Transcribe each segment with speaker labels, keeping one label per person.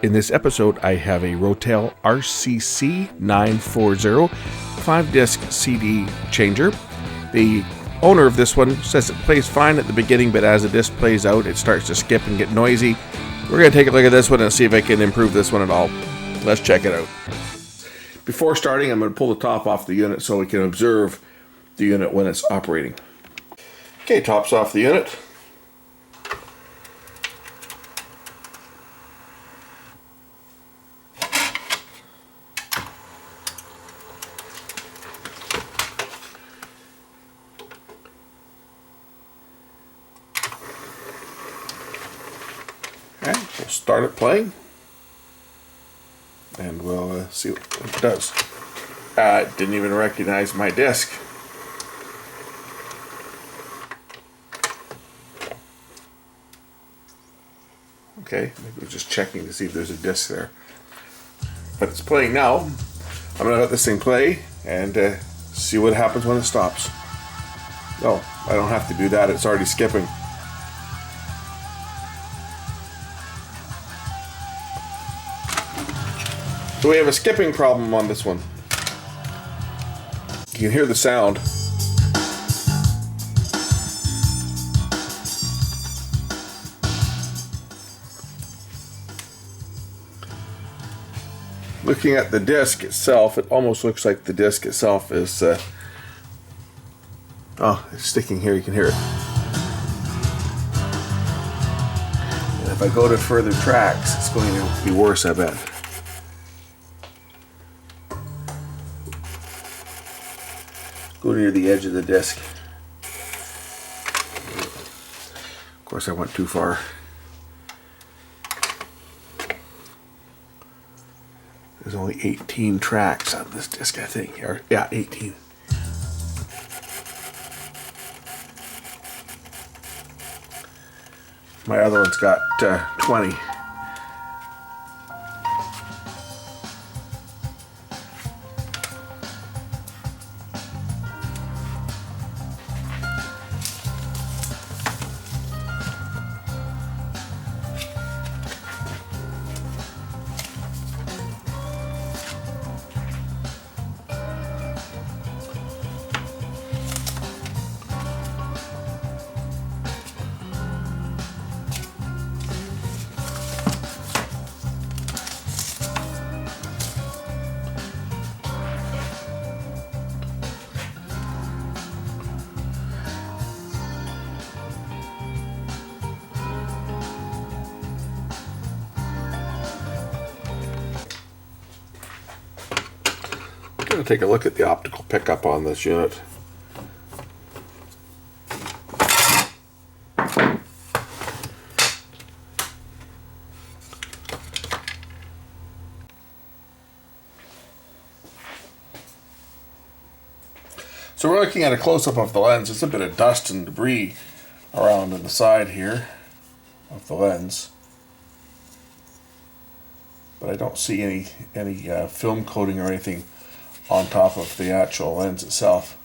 Speaker 1: In this episode, I have a Rotel RCC940 5-disc CD changer. The owner of this one says it plays fine at the beginning, but as the disc plays out, it starts to skip and get noisy. We're going to take a look at this one and see if I can improve this one at all. Let's check it out. Before starting, I'm going to pull the top off the unit so we can observe the unit when it's operating. Okay, top's off the unit. Okay, we'll start it playing, and we'll see what it does. It didn't even recognize my disc. Okay, maybe we're just checking to see if there's a disc there. But it's playing now. I'm going to let this thing play and see what happens when it stops. No, I don't have to do that. It's already skipping. So we have a skipping problem on this one. You can hear the sound. Looking at the disc itself, it almost looks like the disc itself is it's sticking here. You can hear it. And if I go to further tracks, it's going to be worse, I bet. Go near the edge of the disc. Of course, I went too far. There's only 18 tracks on this disc, I think. Or, yeah, 18. My other one's got 20. I'm going to take a look at the optical pickup on this unit. So we're looking at a close-up of the lens. There's a bit of dust and debris around on the side here of the lens, but I don't see any film coating or anything on top of the actual lens itself.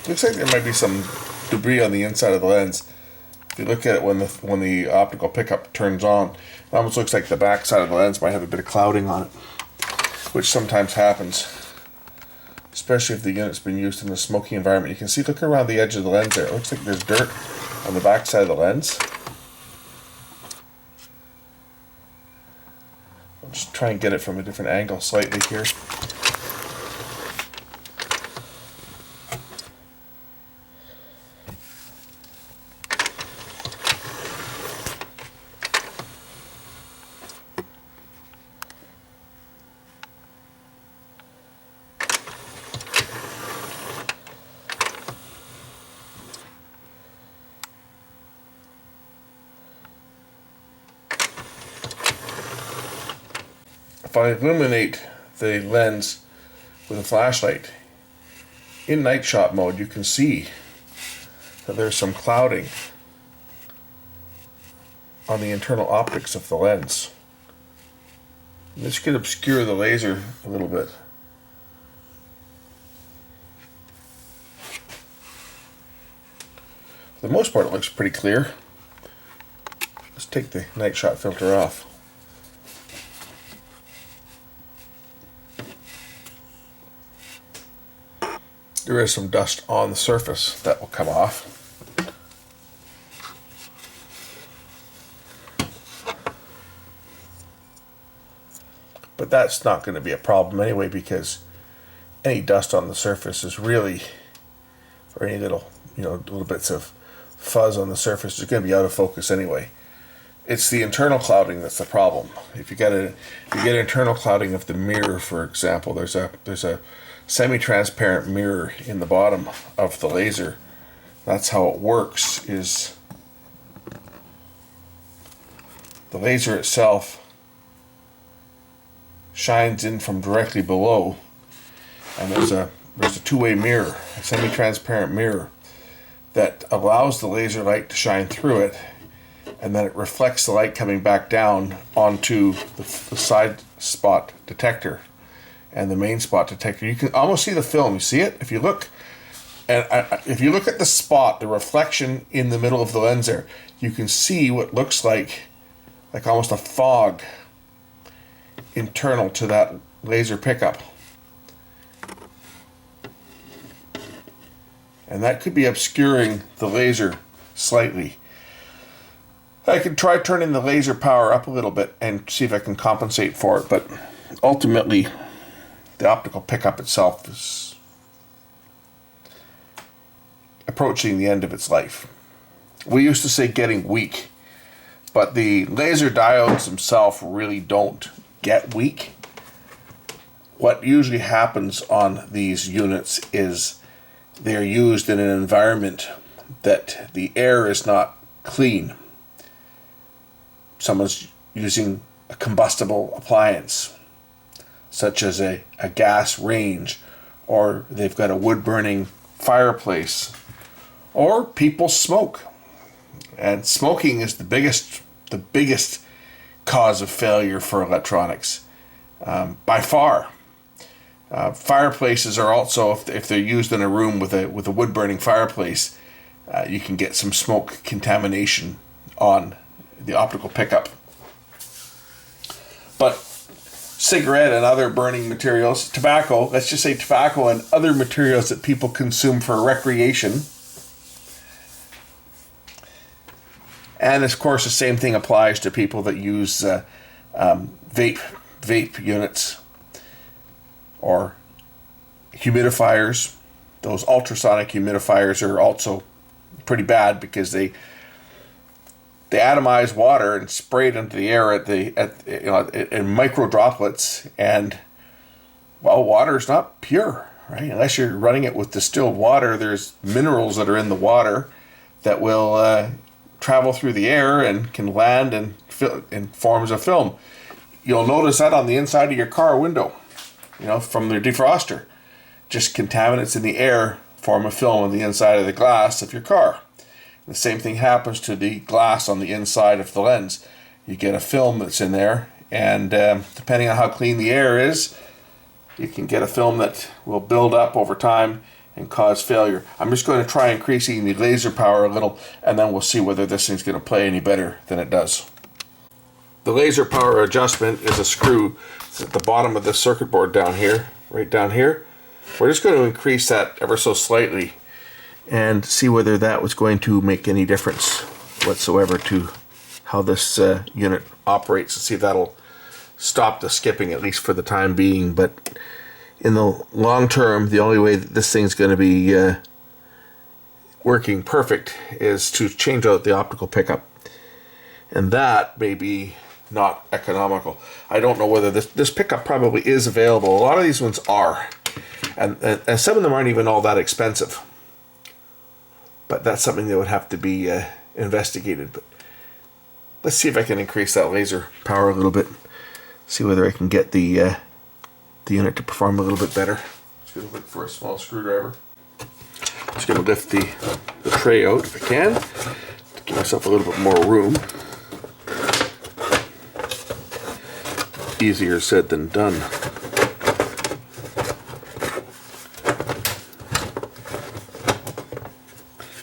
Speaker 1: Looks like there might be some debris on the inside of the lens. If you look at it when the optical pickup turns on, it almost looks like the back side of the lens might have a bit of clouding on it, which sometimes happens, especially if the unit's been used in a smoky environment. You can see, look around the edge of the lens there. It looks like there's dirt on the back side of the lens. I'll just try and get it from a different angle slightly here. I illuminate the lens with a flashlight in night shot mode, you can see that there's some clouding on the internal optics of the lens. And this could obscure the laser a little bit. For the most part, it looks pretty clear. Let's take the night shot filter off. There is some dust on the surface that will come off. But that's not going to be a problem anyway, because any dust on the surface is really, or any little bits of fuzz on the surface is going to be out of focus anyway. It's the internal clouding that's the problem. If you get internal clouding of the mirror, for example, there's a semi-transparent mirror in the bottom of the laser. That's how it works. Is the laser itself shines in from directly below, and there's a two-way mirror, a semi-transparent mirror that allows the laser light to shine through it, and then it reflects the light coming back down onto the side spot detector and the main spot detector. You can almost see the film. You see it? If you look, and if you look at the spot, the reflection in the middle of the lens there, you can see what looks like almost a fog internal to that laser pickup. And that could be obscuring the laser slightly. I can try turning the laser power up a little bit and see if I can compensate for it, but ultimately the optical pickup itself is approaching the end of its life. We used to say getting weak, but the laser diodes themselves really don't get weak. What usually happens on these units is they're used in an environment that the air is not clean. Someone's using a combustible appliance, such as a gas range, or they've got a wood-burning fireplace, or people smoke. And smoking is the biggest cause of failure for electronics, by far. Fireplaces are also, if they're used in a room with a wood-burning fireplace, you can get some smoke contamination on the optical pickup. But cigarette and other burning materials, tobacco, let's just say tobacco and other materials that people consume for recreation. And of course, the same thing applies to people that use vape units or humidifiers. Those ultrasonic humidifiers are also pretty bad because they atomize water and spray it into the air in micro droplets, and water is not pure, right? Unless you're running it with distilled water, there's minerals that are in the water that will travel through the air and can land in forms of film. You'll notice that on the inside of your car window, from the defroster. Just contaminants in the air form a film on the inside of the glass of your car. The same thing happens to the glass on the inside of the lens. You get a film that's in there, and depending on how clean the air is, you can get a film that will build up over time and cause failure. I'm just going to try increasing the laser power a little, and then we'll see whether this thing's going to play any better than it does. The laser power adjustment is a screw. It's at the bottom of the circuit board down here, right down here. We're just going to increase that ever so slightly and see whether that was going to make any difference whatsoever to how this unit operates, and see if that'll stop the skipping, at least for the time being. But in the long term, the only way that this thing's going to be working perfect is to change out the optical pickup, and that may be not economical. I don't know whether this pickup probably is available. A lot of these ones are, and some of them aren't even all that expensive. But that's something that would have to be investigated. But let's see if I can increase that laser power a little bit. see whether I can get the unit to perform a little bit better. Just gonna look for a small screwdriver. Just gonna lift the tray out if I can, to give myself a little bit more room. Easier said than done.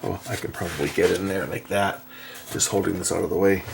Speaker 1: Oh, I can probably get it in there like that, just holding this out of the way.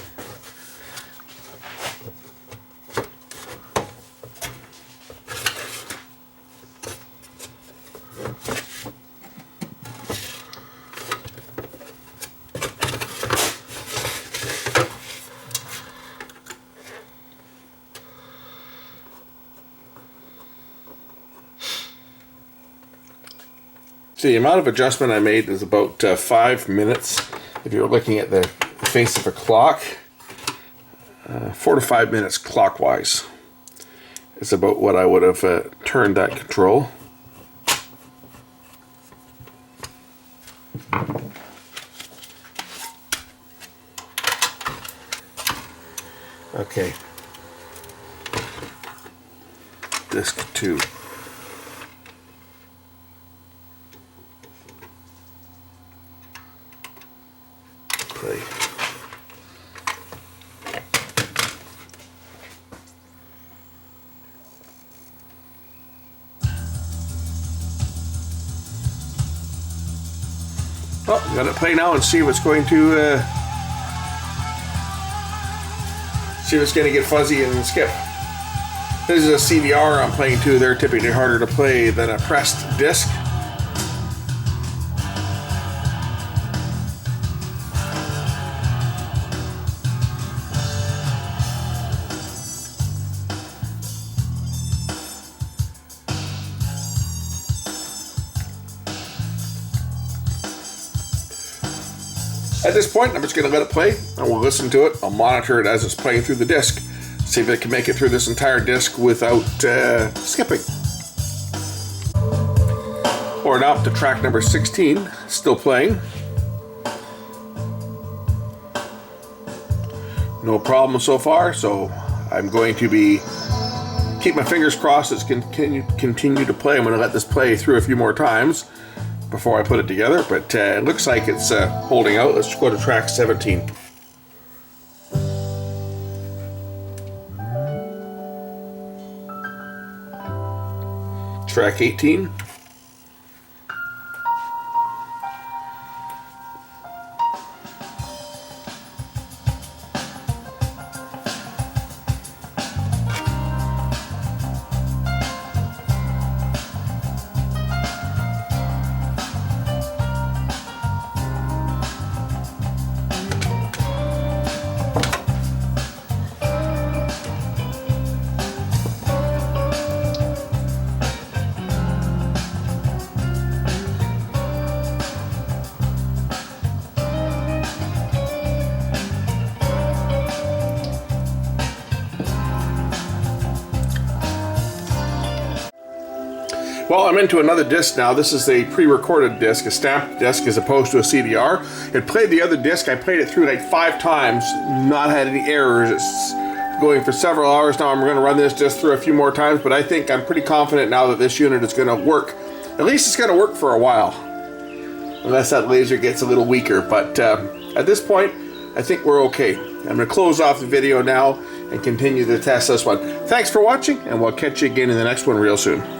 Speaker 1: So the amount of adjustment I made is about 5 minutes. If you're looking at the face of a clock, 4 to 5 minutes clockwise is about what I would have turned that control. Okay. Disc 2. Play. Well, I'm gonna play now and see what's going to see if it's gonna get fuzzy and skip. This is a CDR I'm playing to. They're typically harder to play than a pressed disc. At this point, I'm just going to let it play, and we'll listen to it. I'll monitor it as it's playing through the disc. See if it can make it through this entire disc without skipping. Or now up to track number 16, still playing. No problem so far, so I'm going to keep my fingers crossed it's continue to play. I'm going to let this play through a few more times before I put it together, but it looks like it's holding out. Let's go to track 17. Track 18. Well, I'm into another disc now. This is a pre-recorded disc, a stamped disc as opposed to a CDR. It played the other disc. I played it through like 5 times, not had any errors. It's going for several hours now. I'm going to run this disc through a few more times, but I think I'm pretty confident now that this unit is going to work. At least it's going to work for a while, unless that laser gets a little weaker. But at this point, I think we're okay. I'm going to close off the video now and continue to test this one. Thanks for watching, and we'll catch you again in the next one real soon.